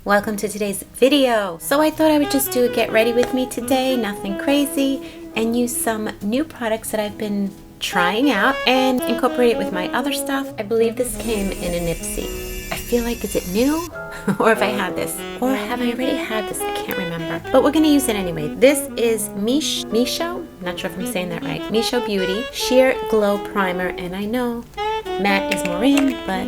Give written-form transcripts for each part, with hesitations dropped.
Welcome to today's video. So I thought I would just do a get ready with me today, nothing crazy, and use some new products that I've been trying out and incorporate it with my other stuff. I believe this came in a Nipsey. I feel like, is it new? Or if I had this, or have I already had this? I can't remember, but we're gonna use it anyway. This is Misho, not sure if I'm saying that right, Misho Beauty Sheer Glow Primer, and I know matte is more in, but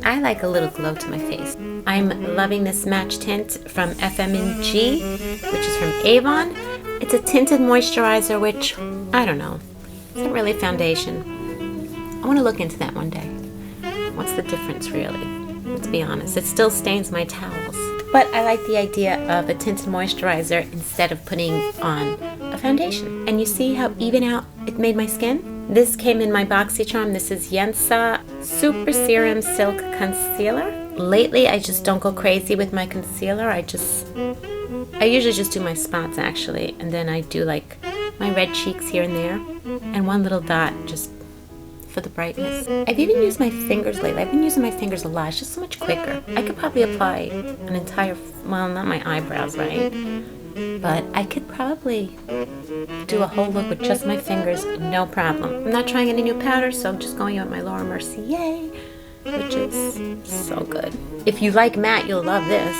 I like a little glow to my face. I'm loving this match tint from FENTGO, which is from Avon. It's a tinted moisturizer, which, I don't know, isn't really a foundation. I want to look into that one day. What's the difference, really? Let's be honest. It still stains my towels. But I like the idea of a tinted moisturizer instead of putting on a foundation. And you see how even out it made my skin? This came in my BoxyCharm. This is Yensa Super Serum Silk Concealer. Lately, I just don't go crazy with my concealer. I usually just do my spots, actually. And then I do like my red cheeks here and there. And one little dot just for the brightness. I've even used my fingers lately. I've been using my fingers a lot. It's just so much quicker. I could probably apply an entire, well, not my eyebrows, right? But I could probably do a whole look with just my fingers, no problem. I'm not trying any new powder, so I'm just going out with my Laura Mercier, which is so good. If you like matte, you'll love this.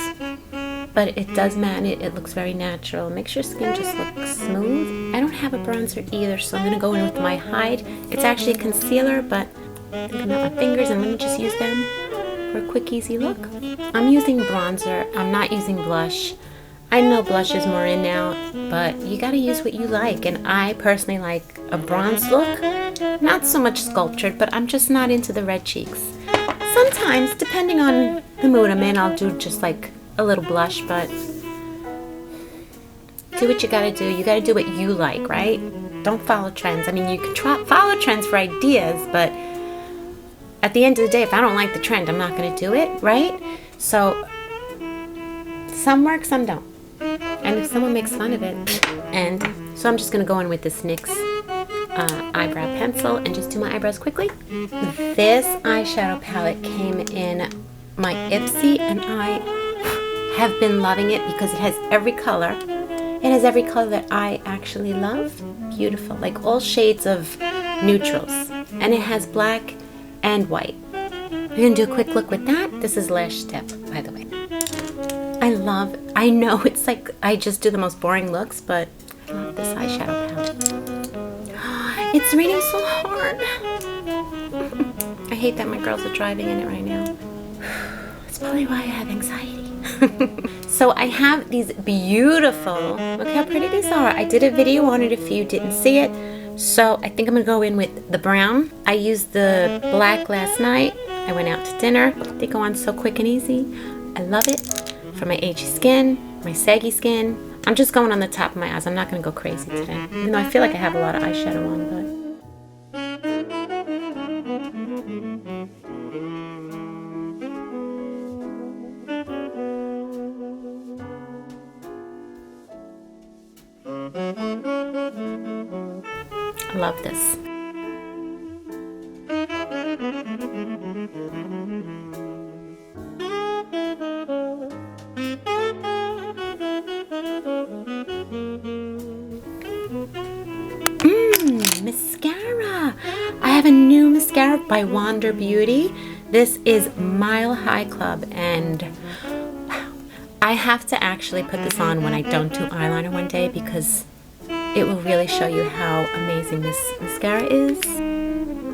But it does matte, it looks very natural. Makes your skin just look smooth. I don't have a bronzer either, so I'm gonna go in with my Hide. It's actually a concealer, but I'm gonna melt my fingers and let me just use them for a quick, easy look. I'm using bronzer, I'm not using blush. I know blush is more in now, but you gotta use what you like. And I personally like a bronze look. Not so much sculptured, but I'm just not into the red cheeks. Sometimes, depending on the mood I'm in, I'll do just like a little blush, but do what you gotta do. You gotta do what you like, right? Don't follow trends. I mean, you can follow trends for ideas, but at the end of the day, if I don't like the trend, I'm not gonna do it, right? So some work, some don't. And if someone makes fun of it, and so I'm just gonna go in with this NYX eyebrow pencil and just do my eyebrows quickly. This eyeshadow palette came in my Ipsy, and I have been loving it because it has every color. It has every color that I actually love. Beautiful, like all shades of neutrals. And it has black and white. We're gonna do a quick look with that. This is Lash Step, by the way. I know it's like I just do the most boring looks, but I love this eyeshadow palette. It's raining so hard. I hate that my girls are driving in it right now. It's probably why I have anxiety. So I have these beautiful, look how pretty these are. I did a video on it if you didn't see it. So I think I'm gonna go in with the brown. I used the black last night. I went out to dinner. They go on so quick and easy. I love it. For my agey skin, my saggy skin. I'm just going on the top of my eyes. I'm not gonna go crazy today. Even though I feel like I have a lot of eyeshadow on, but I love this. Mascara. I have a new mascara by Wander Beauty. This is Mile High Club, and wow, I have to actually put this on when I don't do eyeliner one day because it will really show you how amazing this mascara is.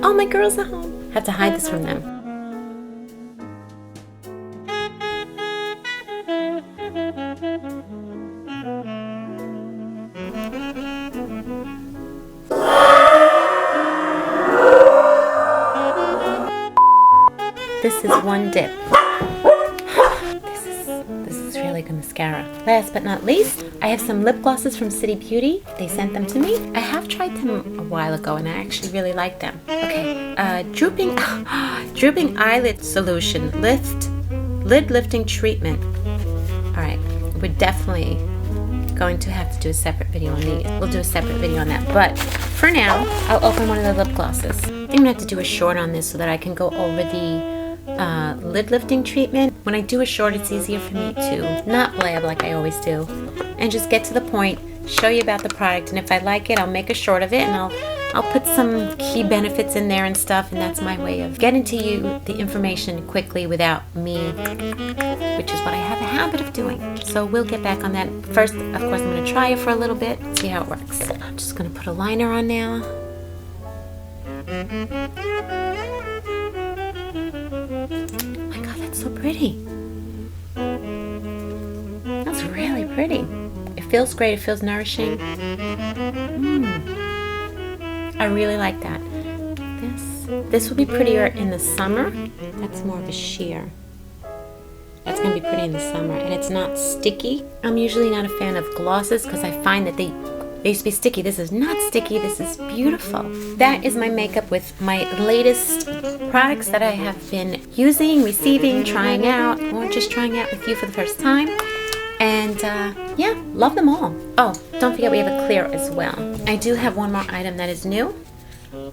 Oh, my girls at home. I have to hide this from them. This is one dip. This is really good mascara. Last but not least, I have some lip glosses from City Beauty. They sent them to me. I have tried them a while ago and I actually really like them. Okay, drooping eyelid solution, lid lifting treatment. All right, we're definitely going to have to do a separate video on these. We'll do a separate video on that. But for now, I'll open one of the lip glosses. I think I'm gonna have to do a short on this so that I can go over the lid lifting treatment. when I do a short, it's easier for me to not blab like I always do and just get to the point, show you about the product, and if I like it, I'll make a short of it, and I'll put some key benefits in there and stuff, and that's my way of getting to you the information quickly without me, which is what I have a habit of doing. So we'll get back on that. First, of course, I'm going to try it for a little bit, see how it works. I'm just going to put a liner on now. Oh my God, that's so pretty. That's really pretty. It feels great. It feels nourishing. I really like that. This will be prettier in the summer. That's more of a sheer. That's going to be pretty in the summer, and it's not sticky. I'm usually not a fan of glosses because I find that they used to be sticky. This is not sticky. This is beautiful. That is my makeup with my latest products that I have been using, receiving, trying out, or just trying out with you for the first time. And yeah, love them all. Oh, don't forget we have a clear as well. I do have one more item that is new.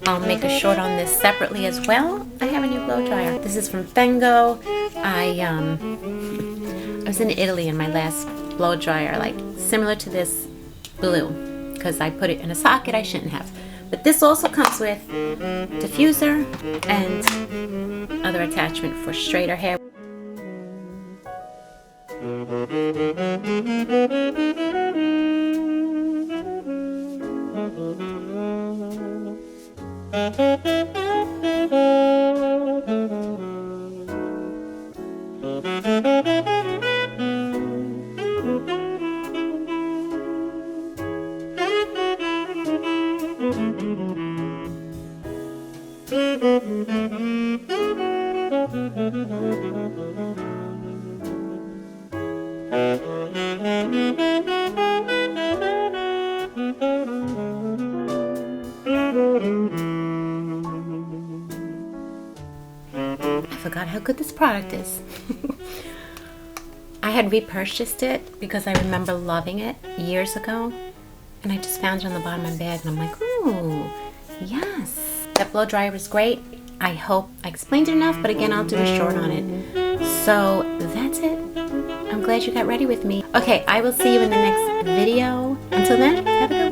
I'll make a short on this separately as well. I have a new blow dryer. This is from FENTGO. I was in Italy in my last blow dryer, like similar to this blue, because I put it in a socket I shouldn't have. But this also comes with diffuser and other attachment for straighter hair. I forgot how good this product is. I had repurchased it because I remember loving it years ago, and I just found it on the bottom of my bag, and I'm like, ooh, yes. That blow dryer was great. I hope I explained it enough, but again, I'll do a short on it. So that's it. I'm glad you got ready with me. Okay, I will see you in the next video. Until then, have a good one.